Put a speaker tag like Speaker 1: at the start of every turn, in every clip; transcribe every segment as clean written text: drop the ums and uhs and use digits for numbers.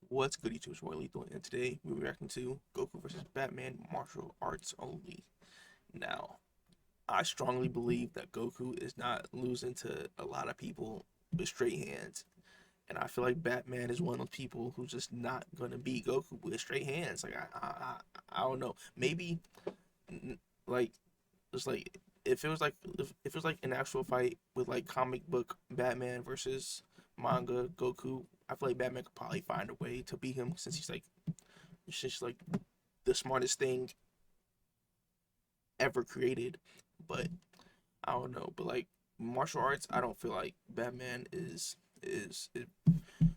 Speaker 1: What's good, YouTube? It's Roy Lethal, and today we're reacting to Goku versus Batman martial arts only. Now, I strongly believe that Goku is not losing to a lot of people with straight hands, and I feel like Batman is one of those people who's just not gonna beat Goku with straight hands. Like I don't know. Maybe like just like if it was like an actual fight with like comic book Batman versus manga Goku, I feel like Batman could probably find a way to beat him since he's like the smartest thing ever created. But I don't know. But like martial arts, I don't feel like Batman is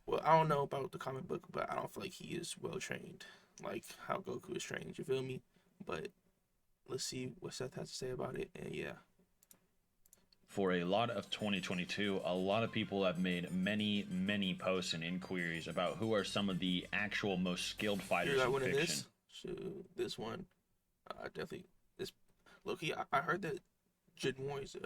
Speaker 1: well. I don't know about the comic book, but I don't feel like he is well trained like how Goku is trained. You feel me? But let's see what Seth has to say about it. And yeah,
Speaker 2: For a lot of 2022, a lot of people have made many posts and inquiries about who are some of the actual most skilled fighters in fiction.
Speaker 1: this. So this one, definitely this. Loki, I heard that Jinwoo is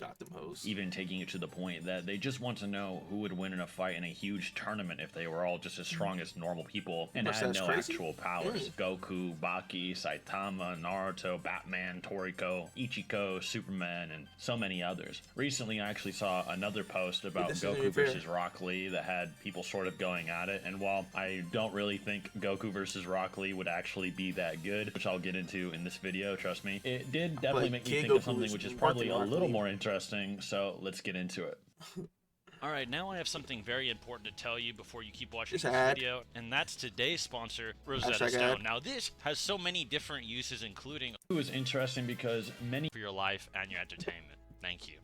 Speaker 1: got them hoes.
Speaker 2: Even taking it to the point that they just want to know who would win in a fight in a huge tournament if they were all just as strong as normal people and had no actual powers. Goku, Baki, Saitama, Naruto, Batman, Toriko, Ichiko, Superman, and so many others. Recently, I actually saw another post about Goku versus Rock Lee that had people sort of going at it, and while I don't really think Goku versus Rock Lee would actually be that good, which I'll get into in this video, trust me, it did definitely make me think of something which is probably a little more interesting, so let's get into it.
Speaker 3: Alright, now I have something very important to tell you before you keep watching this video, and that's today's sponsor, Rosetta Stone. Now this has so many different uses, including
Speaker 2: It was interesting because
Speaker 3: for your life and your entertainment. Thank you.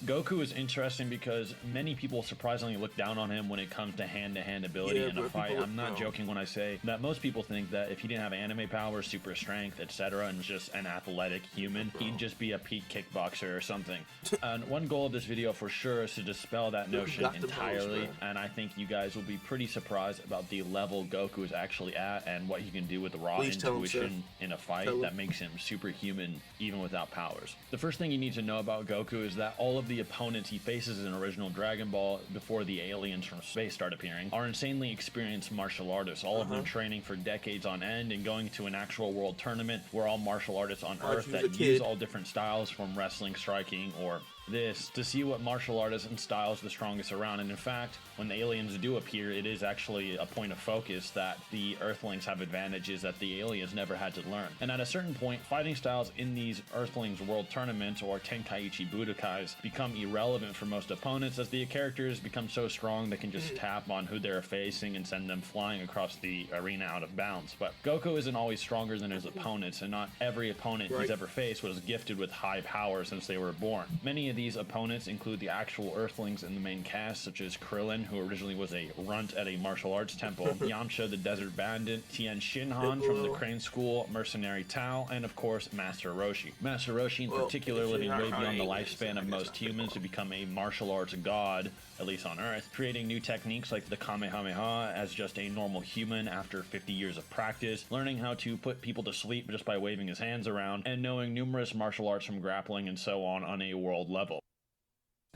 Speaker 2: Goku is interesting because many people surprisingly look down on him when it comes to hand-to-hand ability in a fight. I'm not joking when I say that most people think that if he didn't have anime power, super strength, etc., and was just an athletic human, he'd just be a peak kickboxer or something. And one goal of this video for sure is to dispel that notion entirely, and I think you guys will be pretty surprised about the level Goku is actually at and what he can do with raw intuition in a fight that makes him superhuman even without powers. The first thing you need to know about Goku is that all of the opponents he faces in original Dragon Ball before the aliens from space start appearing are insanely experienced martial artists, all of them training for decades on end and going to an actual world tournament where all martial artists on Earth that use all different styles from wrestling, striking, or this to see what martial artists and styles the strongest around. And in fact, when the aliens do appear, it is actually a point of focus that the Earthlings have advantages that the aliens never had to learn. And at a certain point, fighting styles in these Earthlings world tournaments or Tenkaichi Budokais become irrelevant for most opponents as the characters become so strong they can just tap on who they're facing and send them flying across the arena out of bounds. But Goku isn't always stronger than his opponents, and not every opponent he's ever faced was gifted with high power since they were born. Many of these opponents include the actual Earthlings in the main cast, such as Krillin, who originally was a runt at a martial arts temple, Yamcha the Desert Bandit, Tien Shinhan from the Crane School, Mercenary Tao, and of course Master Roshi. Master Roshi in particular living way beyond the lifespan of most humans to become a martial arts god, at least on Earth, creating new techniques like the Kamehameha as just a normal human after 50 years of practice, learning how to put people to sleep just by waving his hands around, and knowing numerous martial arts from grappling and so on a world level.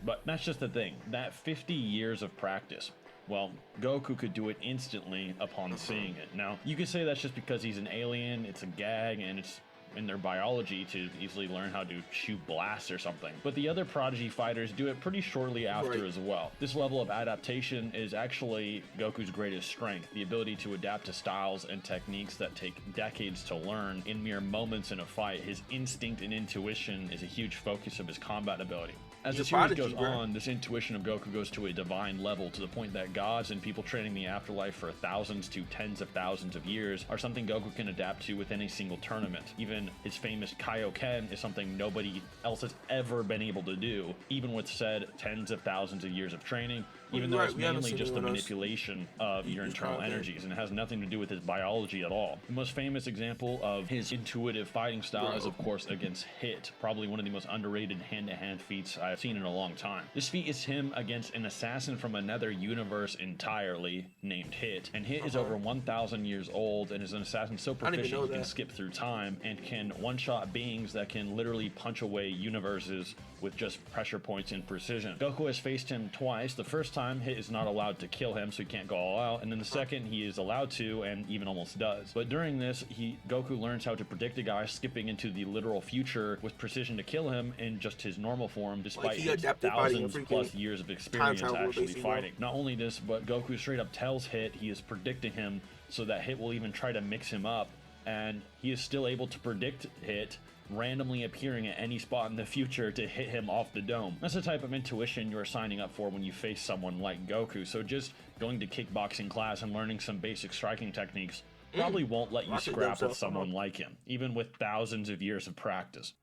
Speaker 2: But that's just the thing, that 50 years of practice, well, Goku could do it instantly upon seeing it. Now, you could say that's just because he's an alien, it's a gag, and it's in their biology to easily learn how to shoot blasts or something. But the other prodigy fighters do it pretty shortly after as well. This level of adaptation is actually Goku's greatest strength, the ability to adapt to styles and techniques that take decades to learn in mere moments in a fight. His instinct and intuition is a huge focus of his combat ability. As the series goes on, this intuition of Goku goes to a divine level, to the point that gods and people training the afterlife for thousands to tens of thousands of years are something Goku can adapt to within a single tournament. Even his famous Kaioken is something nobody else has ever been able to do, even with said tens of thousands of years of training, even though it's mainly just the manipulation of your internal energies and it has nothing to do with his biology at all. The most famous example of his intuitive fighting style is of course against Hit, probably one of the most underrated hand-to-hand feats I've seen in a long time. This feat is him against an assassin from another universe entirely named Hit, and Hit is over 1,000 years old and is an assassin so proficient he can skip through time and can one-shot beings that can literally punch away universes with just pressure points and precision. Goku has faced him twice, the first time time, Hit is not allowed to kill him, so he can't go all out, and then the second he is allowed to, and even almost does. But during this, Goku learns how to predict a guy skipping into the literal future with precision to kill him in just his normal form, despite his thousands plus years of experience actually fighting. Not only this, but Goku straight up tells Hit he is predicting him, so that Hit will even try to mix him up, and he is still able to predict Hit randomly appearing at any spot in the future to hit him off the dome. That's the type of intuition you're signing up for when you face someone like Goku, so just going to kickboxing class and learning some basic striking techniques probably won't let you scrap with someone like him, even with thousands of years of practice.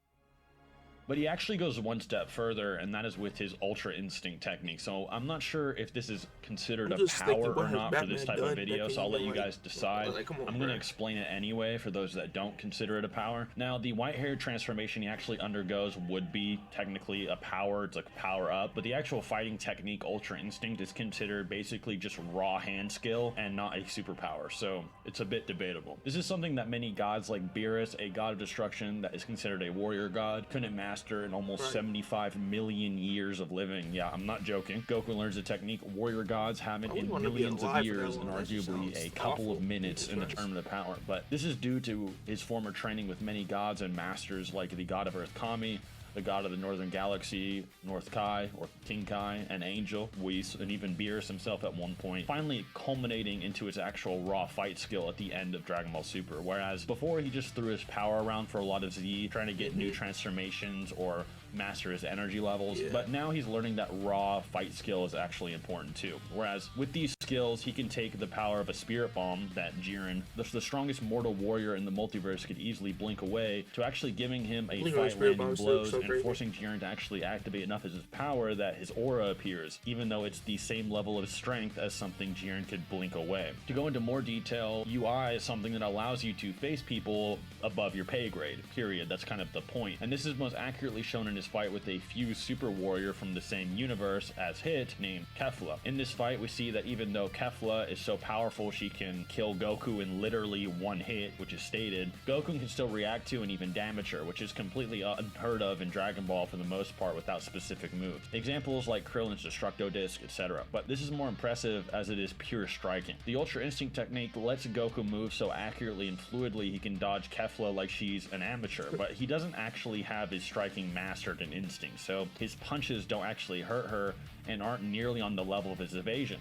Speaker 2: But he actually goes one step further, and that is with his Ultra Instinct technique. So I'm not sure if this is considered a power or not for this type of video, so I'll let you guys decide. I'm going to explain it anyway for those that don't consider it a power. Now, the white hair transformation he actually undergoes would be technically a power. It's like a power up, but the actual fighting technique, Ultra Instinct, is considered basically just raw hand skill and not a superpower, so it's a bit debatable. This is something that many gods like Beerus, a god of destruction that is considered a warrior god, couldn't master in almost 75 million years of living. Yeah, I'm not joking. Goku learns the technique warrior gods haven't in millions of years and arguably a couple of minutes in the term of the power. But this is due to his former training with many gods and masters like the god of Earth Kami, the god of the Northern Galaxy, North Kai, or King Kai, and Angel, Whis, and even Beerus himself at one point, finally culminating into his actual raw fight skill at the end of Dragon Ball Super, whereas before he just threw his power around for a lot of Z, trying to get new transformations or master his energy levels, but now he's learning that raw fight skill is actually important too. Whereas with these skills, he can take the power of a Spirit Bomb that Jiren, the strongest mortal warrior in the multiverse, could easily blink away, to actually giving him a fight landing blows and forcing Jiren to actually activate enough of his power that his aura appears, even though it's the same level of strength as something Jiren could blink away. To go into more detail, UI is something that allows you to face people above your pay grade, period. That's kind of the point. And this is most accurately shown in his fight with a fused super warrior from the same universe as Hit, named Kefla. In this fight, we see that even though Kefla is so powerful she can kill Goku in literally one hit, which is stated, Goku can still react to and even damage her, which is completely unheard of in Dragon Ball for the most part without specific moves. Examples like Krillin's Destructo Disc, etc. But this is more impressive as it is pure striking. The Ultra Instinct technique lets Goku move so accurately and fluidly he can dodge Kefla like she's an amateur, but he doesn't actually have his striking mastered in Instinct, so his punches don't actually hurt her and aren't nearly on the level of his evasion.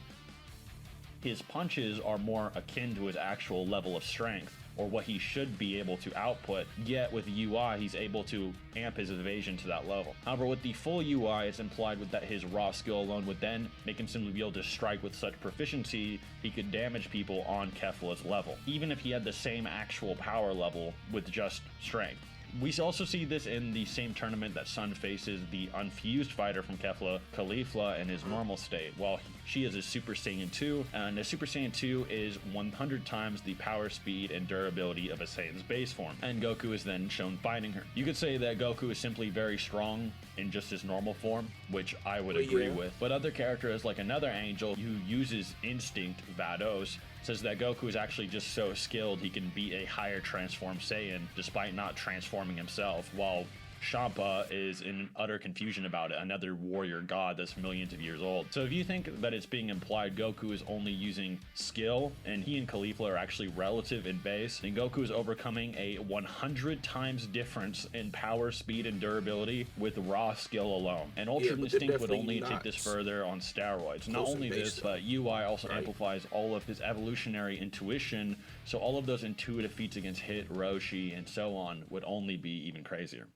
Speaker 2: His punches are more akin to his actual level of strength, or what he should be able to output, yet with UI he's able to amp his evasion to that level. However, with the full UI, it's implied with that his raw skill alone would then make him simply be able to strike with such proficiency he could damage people on Kefla's level, even if he had the same actual power level with just strength. We also see this in the same tournament that Sun faces the unfused fighter from Kefla, Caulifla, in his normal state, while she is a Super Saiyan 2, and a Super Saiyan 2 is 100 times the power, speed, and durability of a Saiyan's base form, and Goku is then shown fighting her. You could say that Goku is simply very strong in just his normal form, which I would agree with, but other characters like another Angel who uses Instinct, Vados, says that Goku is actually just so skilled he can beat a higher transformed Saiyan despite not transforming himself, while Champa is in utter confusion about it, another warrior god that's millions of years old. So if you think that it's being implied Goku is only using skill, and he and Caulifla are actually relative in base, then Goku is overcoming a 100 times difference in power, speed, and durability with raw skill alone. And Ultra Instinct would only take this further on steroids. Not only this, but UI also amplifies all of his evolutionary intuition, so all of those intuitive feats against Hit, Roshi, and so on would only be even crazier.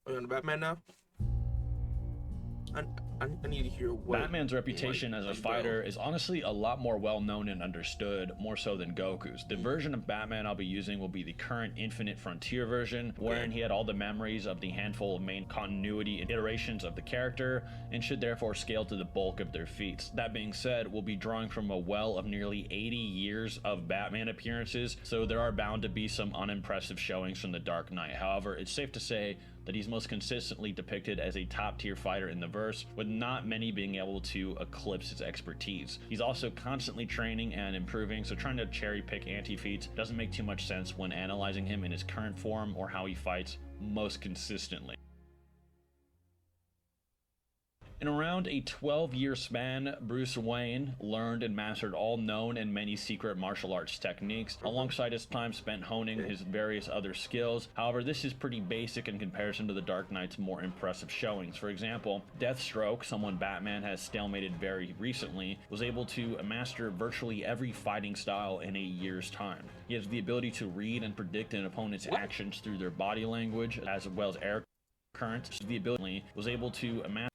Speaker 1: Are you on the Batman now? I need to hear what
Speaker 2: Batman's reputation as a fighter is honestly a lot more well known and understood, more so than Goku's. The version of Batman I'll be using will be the current Infinite Frontier version, wherein he had all the memories of the handful of main continuity and iterations of the character, and should therefore scale to the bulk of their feats. That being said, we'll be drawing from a well of nearly 80 years of Batman appearances, so there are bound to be some unimpressive showings from the Dark Knight. However, it's safe to say that he's most consistently depicted as a top-tier fighter in the verse, with not many being able to eclipse his expertise. He's also constantly training and improving, so trying to cherry-pick anti-feats doesn't make too much sense when analyzing him in his current form or how he fights most consistently. In around a 12-year span, Bruce Wayne learned and mastered all known and many secret martial arts techniques, alongside his time spent honing his various other skills. However, this is pretty basic in comparison to the Dark Knight's more impressive showings. For example, Deathstroke, someone Batman has stalemated very recently, was able to master virtually every fighting style in a year's time. He has the ability to read and predict an opponent's actions through their body language, as well as air currents. The ability was able to master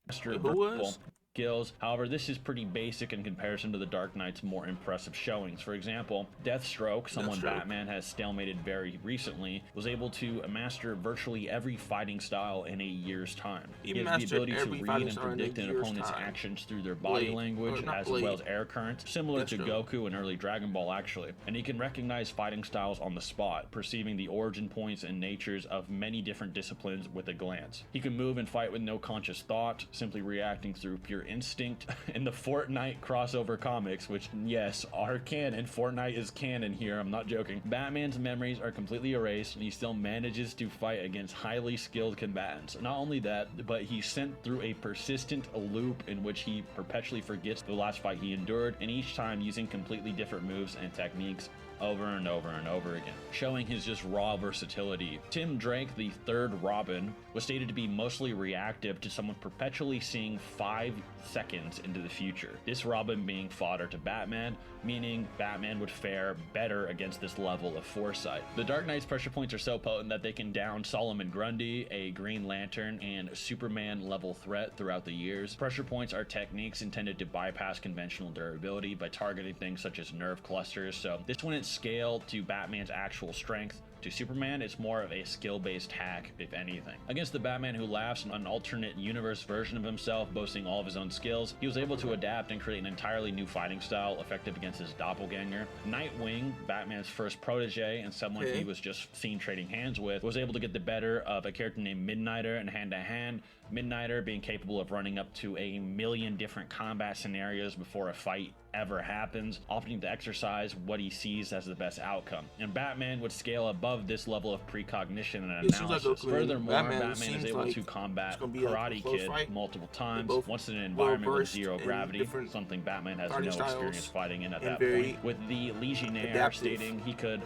Speaker 2: vertical skills. However, this is pretty basic in comparison to the Dark Knight's more impressive showings. For example, Deathstroke, someone Batman has stalemated very recently, was able to master virtually every fighting style in a year's time. He has the ability to read and predict an opponent's actions through their body language, as well as air currents, similar to Goku in early Dragon Ball actually. And he can recognize fighting styles on the spot, perceiving the origin points and natures of many different disciplines with a glance. He can move and fight with no conscious thought, simply reacting through pure instinct. In the Fortnite crossover comics, which yes, are canon, Fortnite is canon here, I'm not joking, Batman's memories are completely erased and he still manages to fight against highly skilled combatants. Not only that, but he's sent through a persistent loop in which he perpetually forgets the last fight he endured, and each time using completely different moves and techniques over and over and over again, showing his just raw versatility. Tim Drake, the third Robin, was stated to be mostly reactive to someone perpetually seeing 5 seconds into the future. This Robin being fodder to Batman, meaning Batman would fare better against this level of foresight. The Dark Knight's pressure points are so potent that they can down Solomon Grundy, a Green Lantern, and Superman level threat throughout the years. Pressure points are techniques intended to bypass conventional durability by targeting things such as nerve clusters, so this wouldn't scale to Batman's actual strength. To Superman, it's more of a skill-based hack, if anything. Against the Batman who laughs, an alternate universe version of himself, boasting all of his own skills, he was able to adapt and create an entirely new fighting style effective against his doppelganger. Nightwing, Batman's first protege and someone he was just seen trading hands with, was able to get the better of a character named Midnighter in hand-to-hand. Midnighter being capable of running up to 1,000,000 different combat scenarios before a fight ever happens, opting to exercise what he sees as the best outcome. And Batman would scale above this level of precognition and analysis. Furthermore, Batman is able to combat Karate Kid multiple times, once in an environment with zero gravity, something Batman has no experience fighting in at that point, with the Legionnaire stating he could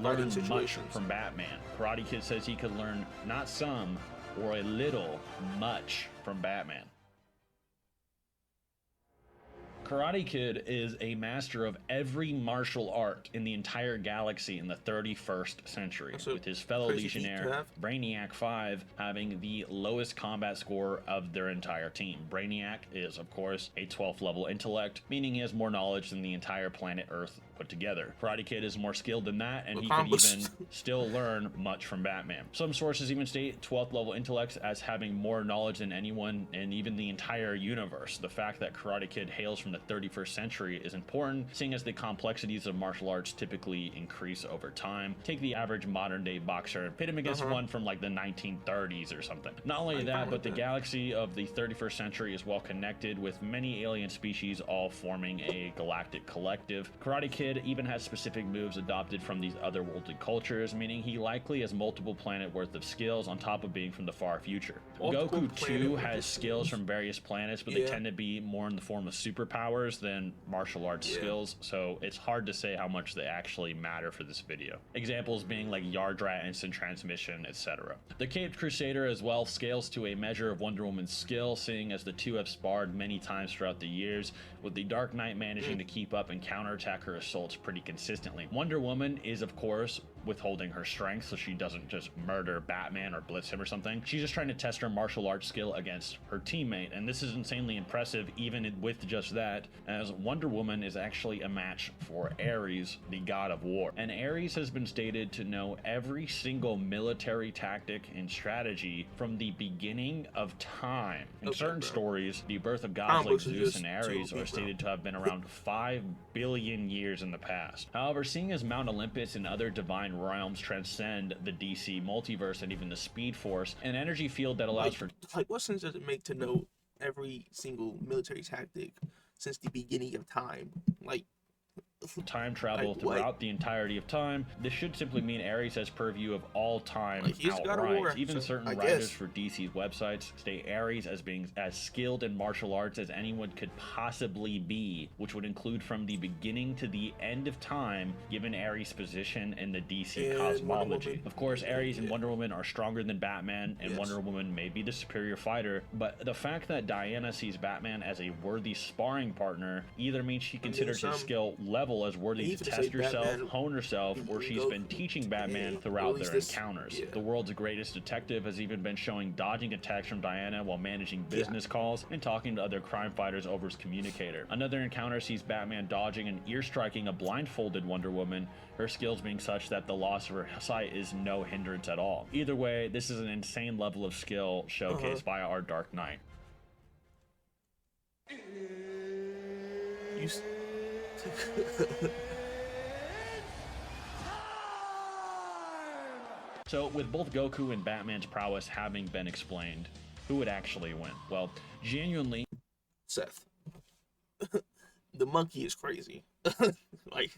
Speaker 2: learn much from Batman. Karate Kid says he could learn not some, or a little, much from Batman. Karate Kid is a master of every martial art in the entire galaxy in the 31st century, with his fellow Legionnaire, Brainiac 5, having the lowest combat score of their entire team. Brainiac is, of course, a 12th level intellect, meaning he has more knowledge than the entire planet Earth put together. Karate Kid is more skilled than that, and he could even still learn much from Batman. Some sources even state 12th level intellects as having more knowledge than anyone in even the entire universe. The fact that Karate Kid hails from the 31st century is important, seeing as the complexities of martial arts typically increase over time. Take the average modern day boxer and pit him against one from like the 1930s or something. Not only that, but the galaxy of the 31st century is well connected, with many alien species all forming a galactic collective. Karate Kid even has specific moves adopted from these otherworldly cultures, meaning he likely has multiple planet worth of skills on top of being from the far future. Goku too has skills from various planets, but they tend to be more in the form of superpowers than martial arts skills, so it's hard to say how much they actually matter for this video. Examples being like Yardrat instant transmission, etc. The Caped Crusader as well scales to a measure of Wonder Woman's skill, seeing as the two have sparred many times throughout the years, with the Dark Knight managing to keep up and counterattack her assaults pretty consistently. Wonder Woman is, of course, withholding her strength so she doesn't just murder Batman or blitz him or something. She's just trying to test her martial arts skill against her teammate, and this is insanely impressive even with just that, as Wonder Woman is actually a match for Ares, the god of war. And Ares has been stated to know every single military tactic and strategy from the beginning of time. In certain stories, the birth of gods like Zeus and Ares are stated to have been around 5 billion years in the past. However, seeing as Mount Olympus and other divine realms transcend the DC multiverse and even the Speed Force, an energy field that allows for...
Speaker 1: what sense does it make to know every single military tactic since the beginning of time?
Speaker 2: time travel throughout the entirety of time. This should simply mean Ares has purview of all time outright. Even certain writers for DC's websites state Ares as being as skilled in martial arts as anyone could possibly be, which would include from the beginning to the end of time, given Ares' position in the DC cosmology. Of course, Ares and Wonder Woman are stronger than Batman, and Wonder Woman may be the superior fighter, but the fact that Diana sees Batman as a worthy sparring partner either means she considers his skill level as worthy to test herself, hone herself, or she's been teaching Batman throughout their encounters. The world's greatest detective has even been showing dodging attacks from Diana while managing business calls and talking to other crime fighters over his communicator. Another encounter sees Batman dodging and ear striking a blindfolded Wonder Woman, her skills being such that the loss of her sight is no hindrance at all. Either way, this is an insane level of skill showcased by our Dark Knight. So, with both Goku and Batman's prowess having been explained, who would actually win? Well, genuinely,
Speaker 1: Seth. The monkey is crazy. like,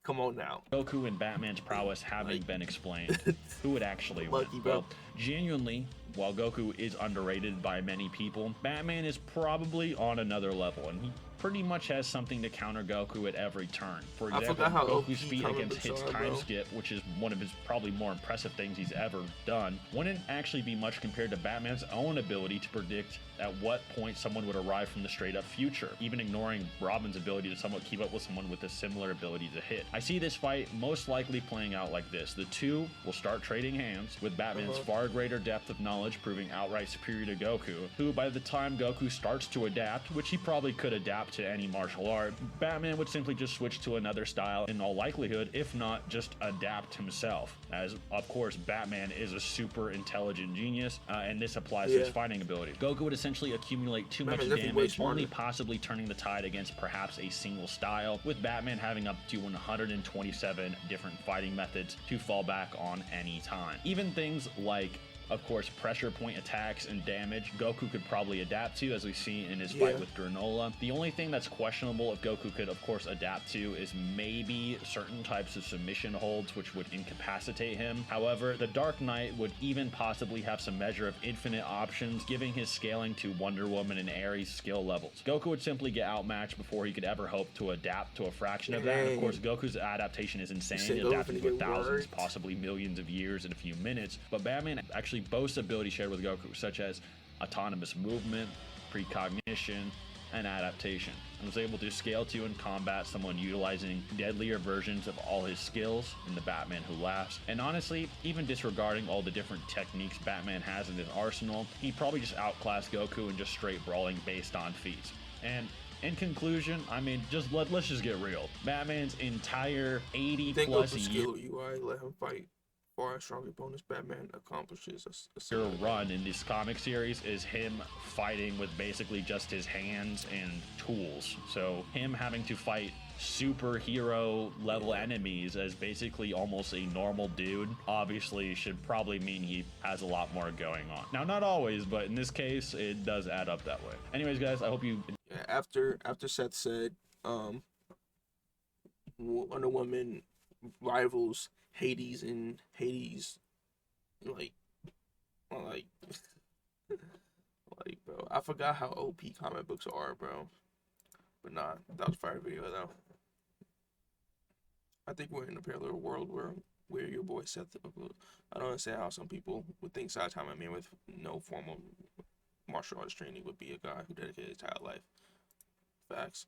Speaker 1: come on now.
Speaker 2: Goku and Batman's prowess having been explained, who would actually win? Well, genuinely, while Goku is underrated by many people, Batman is probably on another level, and he pretty much has something to counter Goku at every turn. For example, Goku's feat against Hit's time skip, which is one of his probably more impressive things he's ever done, wouldn't actually be much compared to Batman's own ability to predict at what point someone would arrive from the straight up future, even ignoring Robin's ability to somewhat keep up with someone with a similar ability to hit. I see this fight most likely playing out like this. The two will start trading hands, with Batman's far greater depth of knowledge proving outright superior to Goku, who by the time Goku starts to adapt, which he probably could adapt to any martial art, Batman would simply just switch to another style in all likelihood, if not just adapt himself, as of course Batman is a super intelligent genius, and this applies to his fighting ability. Goku would essentially accumulate too much damage, only possibly turning the tide against perhaps a single style, with Batman having up to 127 different fighting methods to fall back on any time. Even things like, of course, pressure point attacks and damage, Goku could probably adapt to, as we see in his fight with Granola. The only thing that's questionable if Goku could, of course, adapt to is maybe certain types of submission holds, which would incapacitate him. However, the Dark Knight would even possibly have some measure of infinite options, giving his scaling to Wonder Woman and Ares' skill levels. Goku would simply get outmatched before he could ever hope to adapt to a fraction of that. And of course, Goku's adaptation is insane, adapting to thousands, possibly millions of years in a few minutes, but Batman actually boasts ability shared with Goku, such as autonomous movement, precognition, and adaptation, and was able to scale to and combat someone utilizing deadlier versions of all his skills in the Batman Who Laughs. And honestly, even disregarding all the different techniques Batman has in his arsenal, he probably just outclassed Goku in just straight brawling based on feats. And in conclusion, I mean, let's just get real. Batman's entire 80+ year
Speaker 1: UI, let him fight. Far strong opponents, Batman accomplishes a
Speaker 2: run in this comic series is him fighting with basically just his hands and tools. So him having to fight superhero level enemies as basically almost a normal dude obviously should probably mean he has a lot more going on. Now, not always, but in this case, it does add up that way. Anyways, guys, I hope you...
Speaker 1: After Seth said, Wonder Woman rivals Hades, and Hades, like, bro, I forgot how OP comic books are, bro. But nah, that was a fire video though. I think we're in a parallel world where your boy Seth. I don't understand how some people would think Saitama, man, with no formal martial arts training, would be a guy who dedicated his entire life. Facts.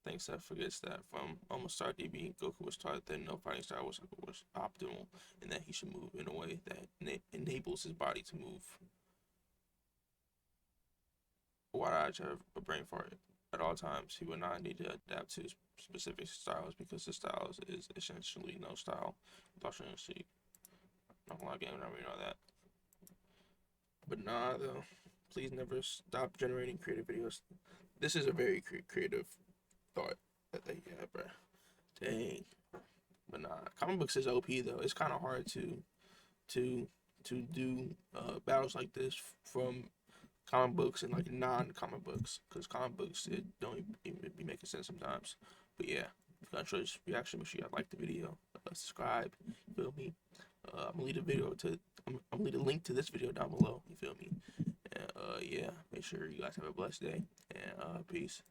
Speaker 1: Thanks, Seth forgets that from almost start DB, Goku was taught that no fighting style was optimal, and that he should move in a way that enables his body to move. Why did I try a brain fart at all times? He would not need to adapt to specific styles because the styles is essentially no style. Without showing see, not a lot of games, I already know that. But nah, though, please never stop generating creative videos. This is a very creative thought that they had, bro. Dang. But nah, comic books is OP though. It's kind of hard to do battles like this from comic books and like non-comic books, because comic books, it don't even be making sense sometimes. But yeah, if you enjoyed this reaction, make sure you like the video, subscribe. You feel me? I'm gonna leave a link to this video down below. You feel me? And yeah, make sure you guys have a blessed day, and peace.